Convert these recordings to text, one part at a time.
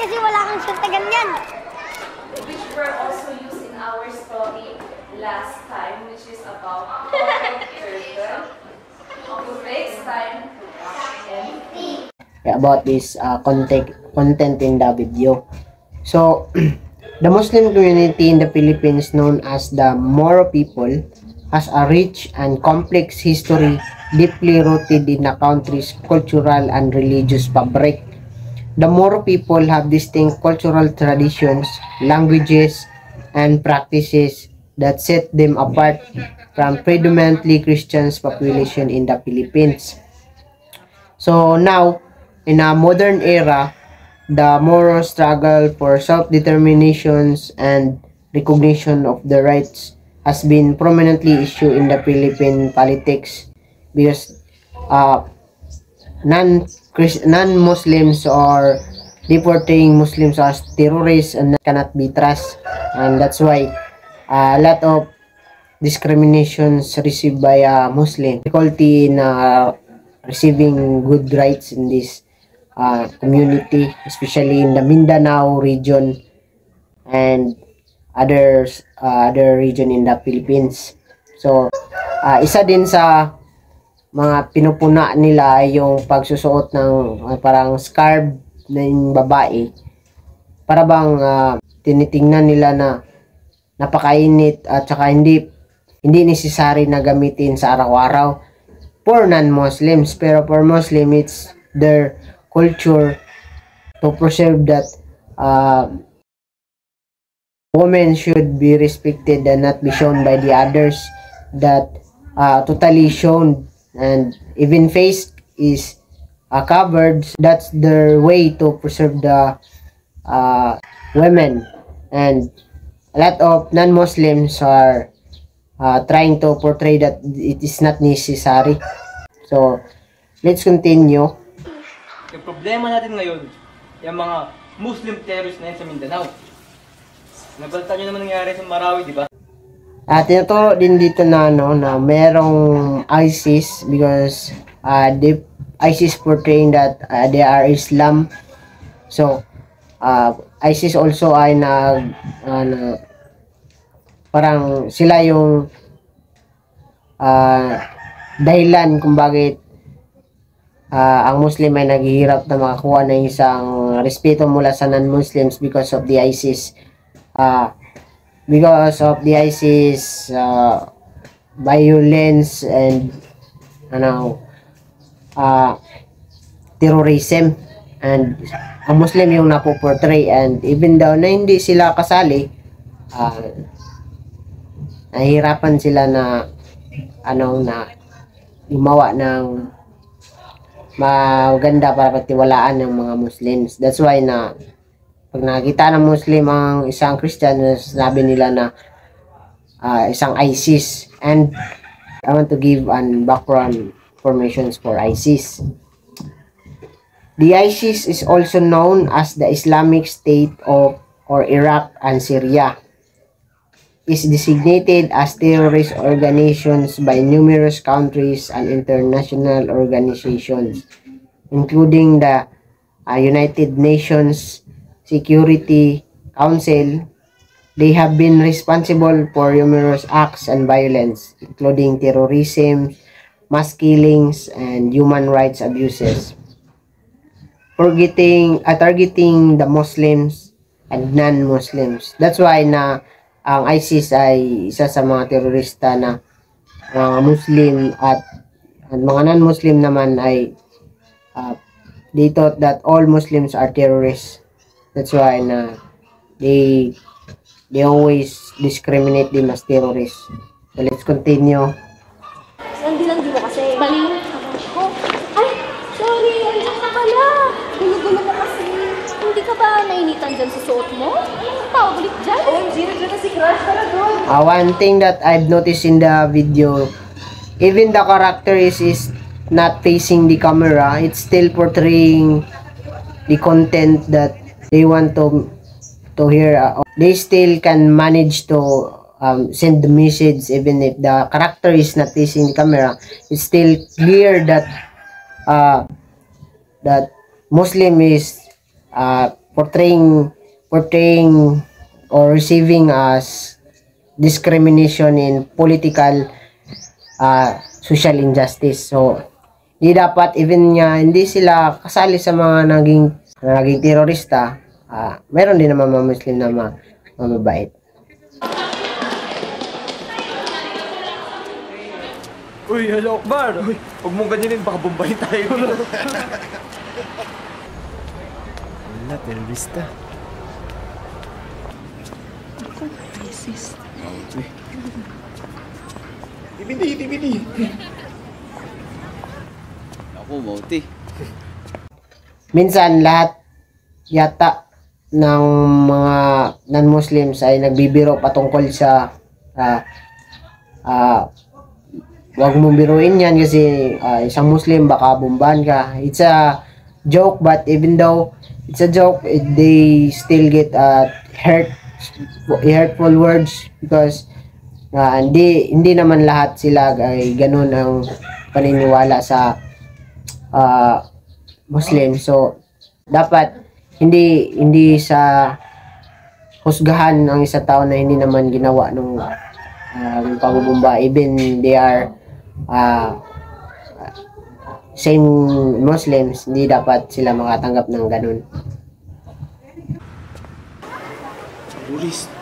kasi wala kang shoot na ganyan. Which were also used in our story last time, which is about turtle, next time, about this content in the video. So, the Muslim community in the Philippines, known as the Moro people, has a rich and complex history deeply rooted in the country's cultural and religious fabric. The Moro people have distinct cultural traditions, languages, and practices that set them apart from predominantly Christian population in the Philippines. So now, in a modern era, the Moro struggle for self-determinations and recognition of the rights has been prominently issued in the Philippine politics because non-Muslims or deporting Muslims as terrorists and cannot be trusted, and that's why a lot of discriminations received by a Muslim, difficulty in receiving good rights in this community, especially in the Mindanao region and other region in the Philippines. So isa din sa mga pinupuna nila ay yung pagsusuot ng parang scarf ng babae, para bang tinitingnan nila na napakainit at saka hindi necessary na gamitin sa araw-araw for non-Muslims, pero for Muslim it's their culture to preserve that women should be respected and not be shown by the others, that totally shown and even face is covered. That's their way to preserve the women, and a lot of non-Muslims are trying to portray that it is not necessary. So let's continue. Yung problema natin ngayon, yung mga Muslim terrorists na yan sa Mindanao. Nabalta nyo naman nangyari sa Marawi, di ba? Tinuturo din dito na na merong ISIS, because the ISIS portraying that they are Islam. So ISIS also ay parang sila yung dahilan kung bakit ang Muslim ay naghihirap na makakuha ng isang respeto mula sa non-Muslims because of the ISIS. Because of the ISIS violence and terrorism, and ang Muslim yung napoportray, and even though na hindi sila kasali, nahihirapan sila na na gumawa ng maganda para pagtiwalaan ng mga Muslims. That's why na pag nakita ng Muslim ang isang Christian, sabi nila na isang ISIS. And I want to give an background informations for ISIS. The ISIS is also known as the Islamic State of or Iraq and Syria. Is designated as terrorist organizations by numerous countries and international organizations, including the United Nations Security Council. They have been responsible for numerous acts and violence, including terrorism, mass killings, and human rights abuses, targeting the Muslims and non-Muslims. That's why na ang ISIS ay isa sa mga terorista na mga Muslim, at mga non-Muslim naman ay they thought that all Muslims are terrorists. That's why na they always discriminate them as terrorists. So let's continue. Hindi mo kasi. Bali. Ay, sorry. Andiyan ka pala. Gulo-gulo mo kasi. Hindi ka ba nainitan dyan sa suot mo? Tao, balik dyan. OMG, nandiyan na si Crush pala doon. One thing that I've noticed in the video, even the character is not facing the camera, it's still portraying the content that they want to hear. They still can manage to send the message even if the character is not facing the camera. It's still clear that that Muslim is portraying or receiving as discrimination in political social injustice. So di dapat even hindi sila kasali sa mga naging terorista. Meron din naman mga Muslim na mabait. Uy, hello Akbar! Uy, huwag mong ganyanin, baka bombahin tayo. Wala, terorista. TBD! Ako, mauti. Minsan lahat yata ng mga non-Muslims ay nagbibiro patungkol sa wag mong biruin yan kasi isang Muslim baka bombahan ka. It's a joke, but even though it's a joke, they still get hurtful words because hindi naman lahat sila ay ganun ang paniniwala sa Muslim. So dapat hindi sa husgahan ng isang tao na hindi naman ginawa ng pagbubomba, even they are same Muslims, hindi dapat sila makatanggap ng ganun. Terorist.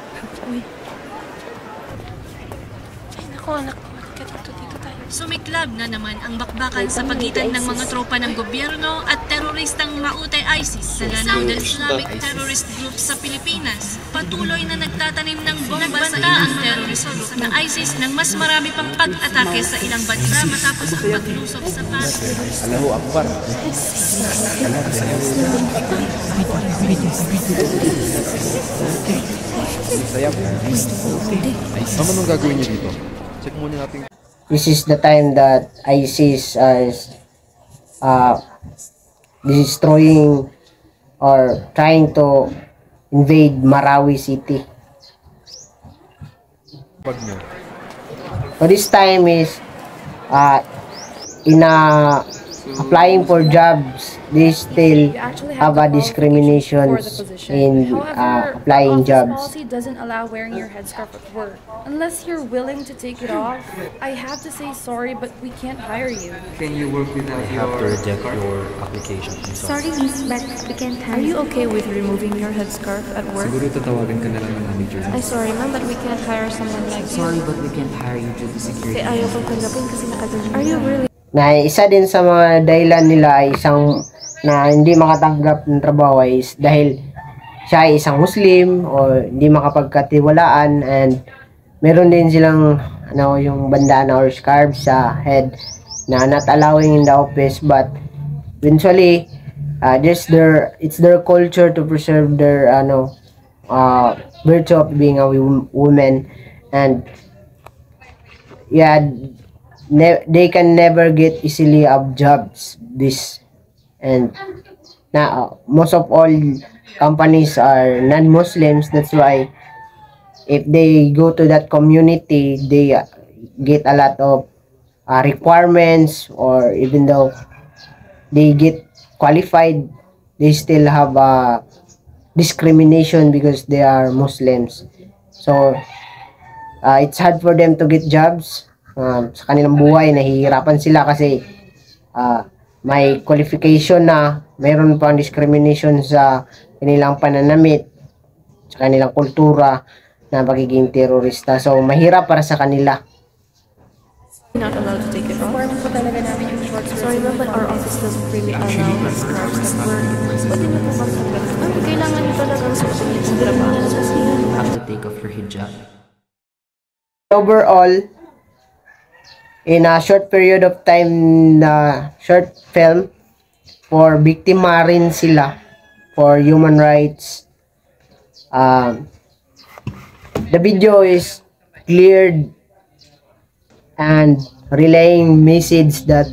Sumiklab na naman ang bakbakan sa pagitan ng mga tropa ng gobyerno at teroristang mautay ISIS sa Lanao del Islamic Terrorist Group sa Pilipinas. Patuloy na nagtatanim ng bomba sa ilang terrorist group na ISIS ng mas marami pang pag-atake sa ilang bansa matapos ang paglusob sa Paris. Allahu Akbar. Sayap. Ano nung gagawin niyo dito? Check muna natin. This is the time that ISIS is destroying or trying to invade Marawi City. Pag nyo. So this time is applying for jobs, they still have a discrimination in applying jobs. Policy doesn't allow wearing your headscarf at work. Unless you're willing to take it off, I have to say sorry, but we can't hire you. Can you work without your reject your application. Sorry, miss, but we can't hire Are you okay with removing your headscarf at work? Siguro tatawagan ka na lang ng manager. I'm sorry, ma'am, but we can't hire someone like you. Sorry, but we can't hire you due to security. Ayaw ko tanggapin kasi Are you really? Na isa din sa mga dahilan nila ay na hindi makatanggap ng trabaho is dahil siya ay isang Muslim o hindi makapagkatiwalaan, and meron din silang yung bandana or scarf sa head na not allowing in the office, but eventually it's their culture to preserve their virtue of being a woman, and they can never get easily of jobs and most of all companies are non-Muslims. That's why if they go to that community, they get a lot of requirements, or even though they get qualified, they still have discrimination because they are Muslims. So it's hard for them to get jobs. Sa kanilang buhay, nahihirapan sila kasi may qualification na, mayroon pang discrimination sa kanilang pananamit, sa kanilang kultura na pagiging terorista. So mahirap para sa kanila. Not allowed to take it off. Sorry, ma'am, but our office doesn't really allow headscarves at work. Pwede niyo po bang tanggapin? Kailangan niyo talagang susunod yung trabaho. You have to take off your hijab. Overall, in a short period of time na short film, for biktima rin sila for human rights. The video is cleared and relaying message that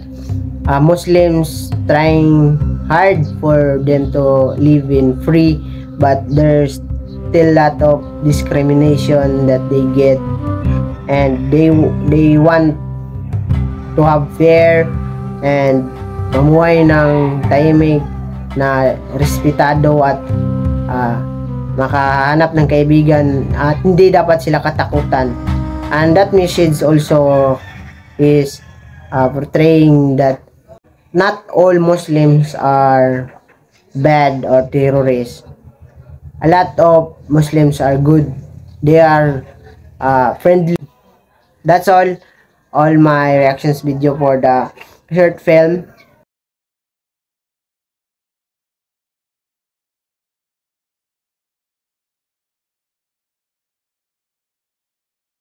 Muslims trying hard for them to live in free, but there's still a lot of discrimination that they get, and they want to have fair and mamuhay ng tahimik na respetado at makahanap ng kaibigan at hindi dapat sila katakutan. And that message also is portraying that not all Muslims are bad or terrorists. A lot of Muslims are good. They are friendly. That's all my reactions video for the short film.